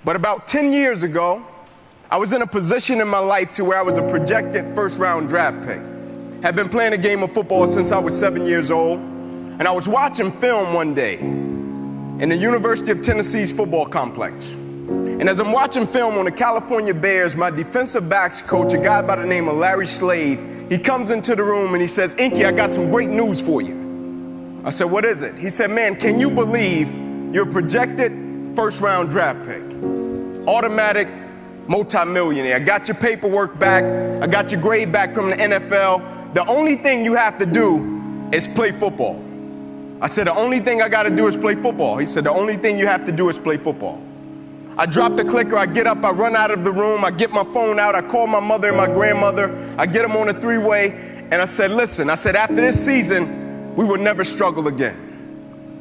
But about 10 years ago, I was in a position in my life to where I was a projected first-round draft pick. Had been playing a game of football since I was 7 years old, and I was watching film one day in the University of Tennessee's football complex. And as I'm watching film on the California Bears, my defensive backs coach, a guy by the name of Larry Slade, he comes into the room and he says, "Inky, I got some great news for you." I said, "What is it?" He said, "Man, can you believe you're a projected first-round draft pick? Automatic multimillionaire. I got your paperwork back. I got your grade back from the NFL. The only thing you have to do is play football." I said, "The only thing I got to do is play football." He said, "The only thing you have to do is play football." I drop the clicker, I get up, I run out of the room, I get my phone out, I call my mother and my grandmother, I get them on a three-way, and I said, "Listen," I said, "after this season, we will never struggle again."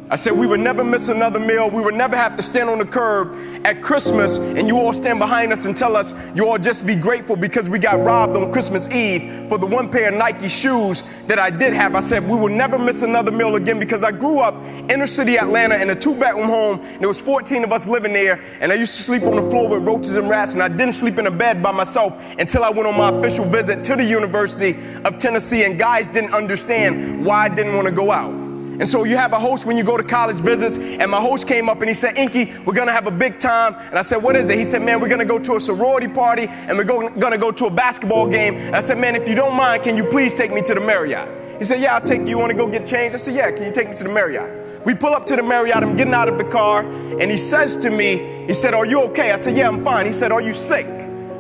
I said, "We would never miss another meal. We would never have to stand on the curb at Christmas and you all stand behind us and tell us you all just be grateful because we got robbed on Christmas Eve for the one pair of Nike shoes that I did have." I said, "We will never miss another meal again," because I grew up inner city Atlanta in a 2-bedroom home. There was 14 of us living there, and I used to sleep on the floor with roaches and rats, and I didn't sleep in a bed by myself until I went on my official visit to the University of Tennessee, and guys didn't understand why I didn't want to go out. And so you have a host when you go to college visits, and my host came up and he said, "Inky, we're going to have a big time." And I said, "What is it?" He said, "Man, we're going to go to a sorority party and we're going to go to a basketball game." And I said, "Man, if you don't mind, can you please take me to the Marriott?" He said, "Yeah, I'll take you. You want to go get changed?" I said, "Yeah, can you take me to the Marriott?" We pull up to the Marriott. I'm getting out of the car, and he says to me, he said, "Are you okay?" I said, "Yeah, I'm fine." He said, "Are you sick?"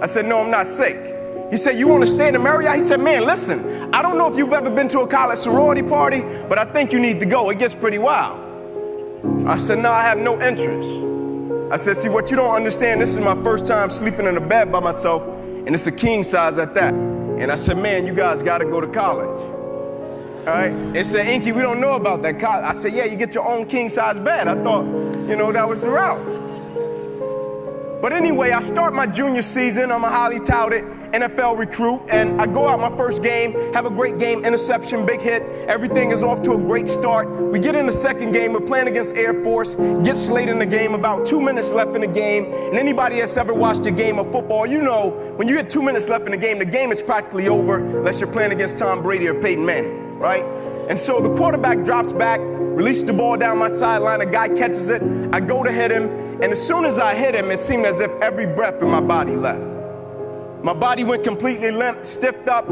I said, "No, I'm not sick." He said, "You want to stay in the Marriott?" He said, "Man, listen, I don't know if you've ever been to a college sorority party, but I think you need to go. It gets pretty wild." I said, "No, I have no interest." I said, "See, what you don't understand, this is my first time sleeping in a bed by myself, and it's a king size at that." And I said, "Man, you guys got to go to college." All right? They said, "Inky, we don't know about that college." I said, "Yeah, you get your own king size bed." I thought, that was the route. But anyway, I start my junior season. I'm a highly touted NFL recruit, and I go out my first game, have a great game, interception, big hit. Everything is off to a great start. We get in the second game. We're playing against Air Force. Gets late in the game, about 2 minutes left in the game. And anybody that's ever watched a game of football, when you get 2 minutes left in the game is practically over unless you're playing against Tom Brady or Peyton Manning, right? And so the quarterback drops back, releases the ball down my sideline. A guy catches it. I go to hit him. And as soon as I hit him, it seemed as if every breath in my body left. My body went completely limp, stiffed up.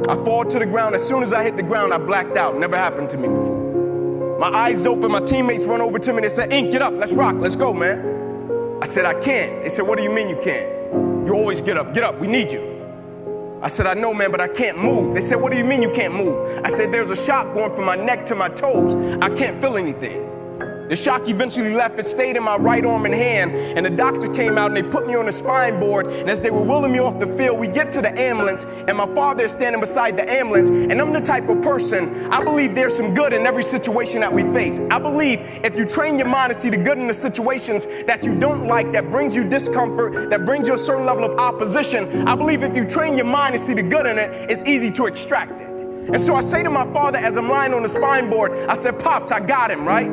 I fall to the ground. As soon as I hit the ground, I blacked out. Never happened to me before. My eyes open. My teammates run over to me. They said, "Ink, get up. Let's rock. Let's go, man." I said, "I can't." They said, "What do you mean you can't? You always get up. Get up. We need you." I said, "I know, man, but I can't move." They said, "What do you mean you can't move?" I said, "There's a shock going from my neck to my toes. I can't feel anything." The shock eventually left. It stayed in my right arm and hand, and the doctor came out and they put me on the spine board, and as they were wheeling me off the field, we get to the ambulance, and my father is standing beside the ambulance, and I'm the type of person, I believe there's some good in every situation that we face. I believe if you train your mind to see the good in the situations that you don't like, that brings you discomfort, that brings you a certain level of opposition, I believe if you train your mind to see the good in it, it's easy to extract it. And so I say to my father as I'm lying on the spine board, I said, "Pops, I got him, right?"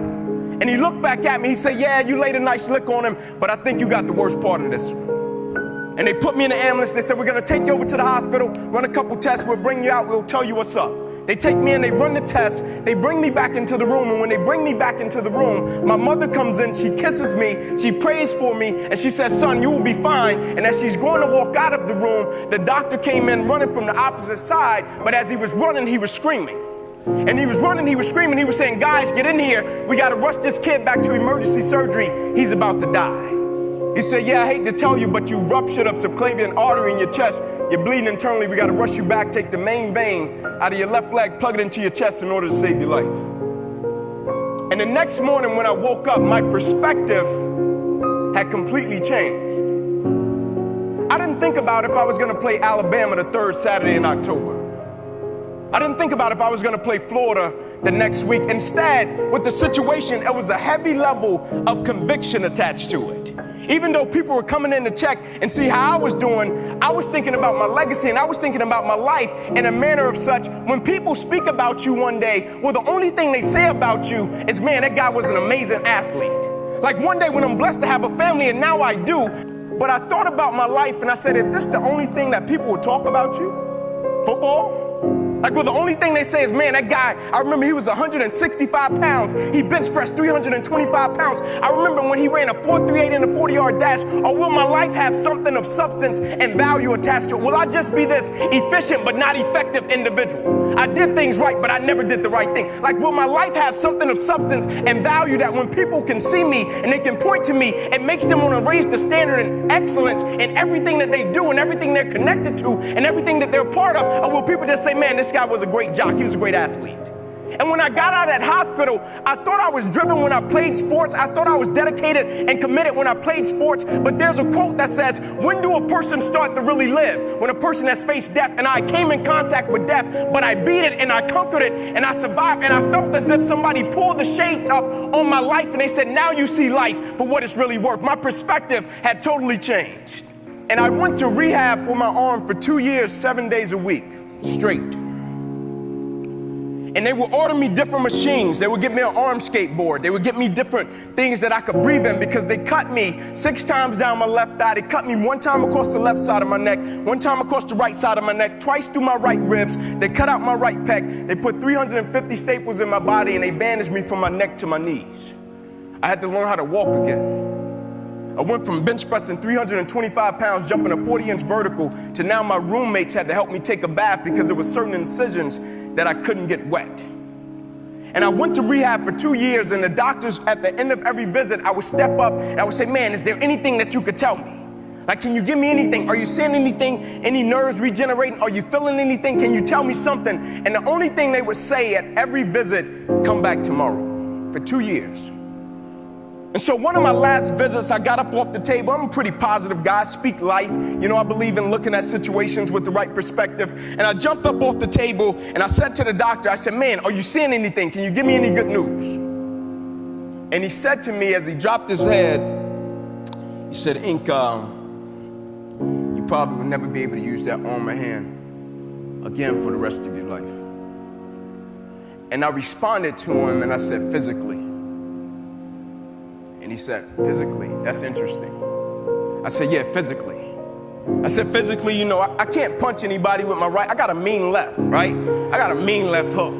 And he looked back at me. He said, "Yeah, you laid a nice lick on him, but I think you got the worst part of this one." And they put me in the ambulance. They said, "We're going to take you over to the hospital, run a couple tests. We'll bring you out. We'll tell you what's up." They take me in. They run the test. They bring me back into the room. And when they bring me back into the room, my mother comes in. She kisses me. She prays for me. And she says, "Son, you will be fine." And as she's going to walk out of the room, the doctor came in running from the opposite side. But as he was running, he was screaming. And he was running, he was screaming, he was saying, "Guys, get in here. We got to rush this kid back to emergency surgery. He's about to die." He said, "Yeah, I hate to tell you, but you ruptured a subclavian artery in your chest. You're bleeding internally. We got to rush you back, take the main vein out of your left leg, plug it into your chest in order to save your life." And the next morning when I woke up, my perspective had completely changed. I didn't think about if I was going to play Alabama the third Saturday in October. I didn't think about if I was going to play Florida the next week. Instead, with the situation, it was a heavy level of conviction attached to it. Even though people were coming in to check and see how I was doing, I was thinking about my legacy and I was thinking about my life in a manner of such, when people speak about you one day, well, the only thing they say about you is, "Man, that guy was an amazing athlete." Like one day when I'm blessed to have a family, and now I do, but I thought about my life and I said, if this is the only thing that people would talk about you, football? Like, well, the only thing they say is, man, that guy, I remember he was 165 pounds. He bench pressed 325 pounds. I remember when he ran a 4.38 in a 40-yard dash. Or will my life have something of substance and value attached to it? Will I just be this efficient but not effective individual? I did things right, but I never did the right thing. Like, will my life have something of substance and value that when people can see me and they can point to me, it makes them want to raise the standard and excellence in everything that they do and everything they're connected to and everything that they're a part of? Or will people just say, man, this guy was a great jock, he was a great athlete? And when I got out of that hospital, I thought I was driven when I played sports. I thought I was dedicated and committed when I played sports. But there's a quote that says, when do a person start to really live? When a person has faced death. And I came in contact with death, but I beat it and I conquered it and I survived. And I felt as if somebody pulled the shades up on my life and they said, now you see life for what it's really worth. My perspective had totally changed. And I went to rehab for my arm for 2 years, 7 days a week, straight. And they would order me different machines. They would get me an arm skateboard. They would get me different things that I could breathe in because they cut me 6 times down my left thigh. They cut me 1 time across the left side of my neck, 1 time across the right side of my neck, twice through my right ribs. They cut out my right pec. They put 350 staples in my body and they bandaged me from my neck to my knees. I had to learn how to walk again. I went from bench pressing 325 pounds, jumping a 40-inch vertical, to now my roommates had to help me take a bath because there were certain incisions that I couldn't get wet. And I went to rehab for 2 years, and the doctors, at the end of every visit, I would step up and I would say, man, is there anything that you could tell me? Like, can you give me anything? Are you seeing anything? Any nerves regenerating? Are you feeling anything? Can you tell me something? And the only thing they would say at every visit, come back tomorrow, for 2 years. And so one of my last visits, I got up off the table. I'm a pretty positive guy, speak life. You know, I believe in looking at situations with the right perspective. And I jumped up off the table and I said to the doctor, I said, man, are you seeing anything? Can you give me any good news? And he said to me as he dropped his head, he said, Ink, you probably will never be able to use that arm or hand again for the rest of your life. And I responded to him and I said, physically. And he said, physically? That's interesting. I said, yeah, physically. I said, physically, you know, I can't punch anybody with my right. I got a mean left, right? I got a mean left hook.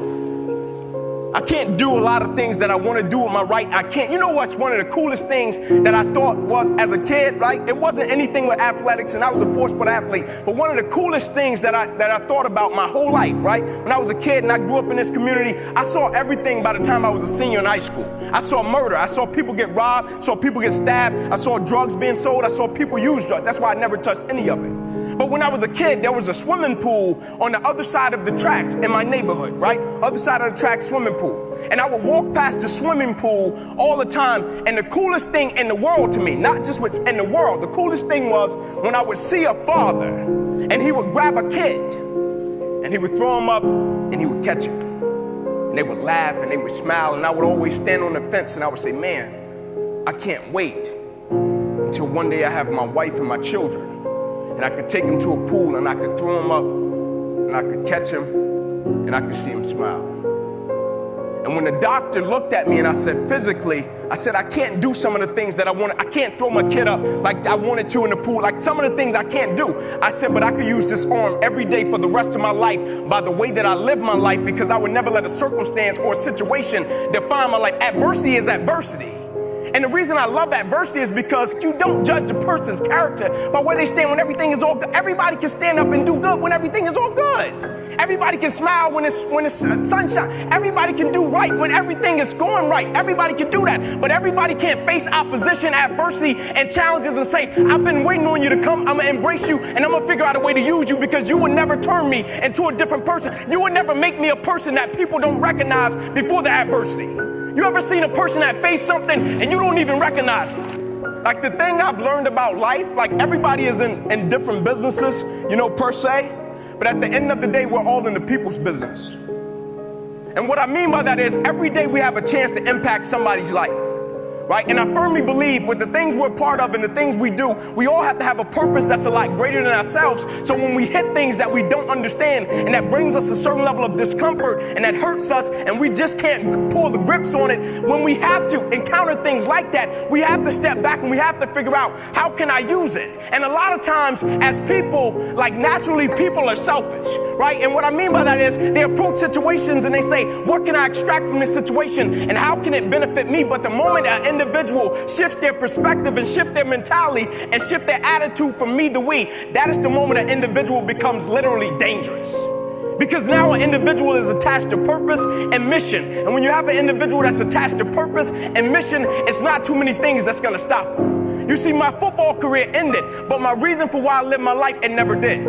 I can't do a lot of things that I want to do with my right. I can't. You know what's one of the coolest things that I thought was as a kid, right? It wasn't anything with athletics, and I was a four-sport athlete. But one of the coolest things that I thought about my whole life, right? When I was a kid and I grew up in this community, I saw everything by the time I was a senior in high school. I saw murder. I saw people get robbed. Saw people get stabbed. I saw drugs being sold. I saw people use drugs. That's why I never touched any of it. But when I was a kid, there was a swimming pool on the other side of the tracks in my neighborhood, right? Other side of the tracks, swimming pool. And I would walk past the swimming pool all the time. And the coolest thing in the world to me, not just what's in the world, the coolest thing was when I would see a father and he would grab a kid and he would throw him up and he would catch him. And they would laugh and they would smile. And I would always stand on the fence and I would say, man, I can't wait until one day I have my wife and my children. And I could take him to a pool and I could throw him up and I could catch him and I could see him smile. And when the doctor looked at me and I said, physically, I said, I can't do some of the things that I wanted. I can't throw my kid up like I wanted to in the pool. Like some of the things I can't do. I said, but I could use this arm every day for the rest of my life by the way that I live my life, because I would never let a circumstance or a situation define my life. Adversity is adversity. And the reason I love adversity is because you don't judge a person's character by where they stand when everything is all good. Everybody can stand up and do good when everything is all good. Everybody can smile when it's sunshine. Everybody can do right when everything is going right. Everybody can do that. But everybody can't face opposition, adversity, and challenges and say, I've been waiting on you to come. I'm going to embrace you and I'm going to figure out a way to use you, because you would never turn me into a different person. You would never make me a person that people don't recognize before the adversity. You ever seen a person that faced something and you don't even recognize them? Like the thing I've learned about life, like everybody is in different businesses, you know, per se. But at the end of the day, we're all in the people's business. And what I mean by that is every day we have a chance to impact somebody's life. right? And I firmly believe with the things we're part of and the things we do, we all have to have a purpose that's a lot greater than ourselves. So when we hit things that we don't understand and that brings us a certain level of discomfort and that hurts us and we just can't pull the grips on it, when we have to encounter things like that, we have to step back and we have to figure out, how can I use it? And a lot of times as people, like naturally people are selfish, right? And what I mean by that is they approach situations and they say, what can I extract from this situation and how can it benefit me? But the moment an individual shifts their perspective and shift their mentality and shift their attitude from me to we, that is the moment an individual becomes literally dangerous. Because now an individual is attached to purpose and mission. And when you have an individual that's attached to purpose and mission, it's not too many things that's going to stop them. You see, my football career ended, but my reason for why I lived my life, it never did.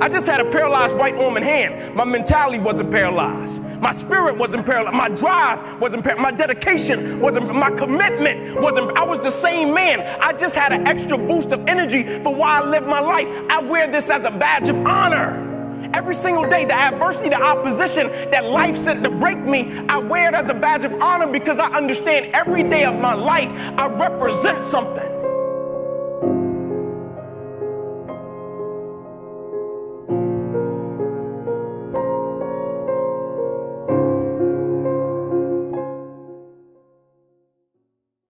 I just had a paralyzed right arm and hand. My mentality wasn't paralyzed. My spirit wasn't paralyzed. My drive wasn't paralyzed. My dedication wasn't, my commitment wasn't, I was the same man. I just had an extra boost of energy for why I lived my life. I wear this as a badge of honor. Every single day, the adversity, the opposition that life sent to break me, I wear it as a badge of honor because I understand every day of my life, I represent something.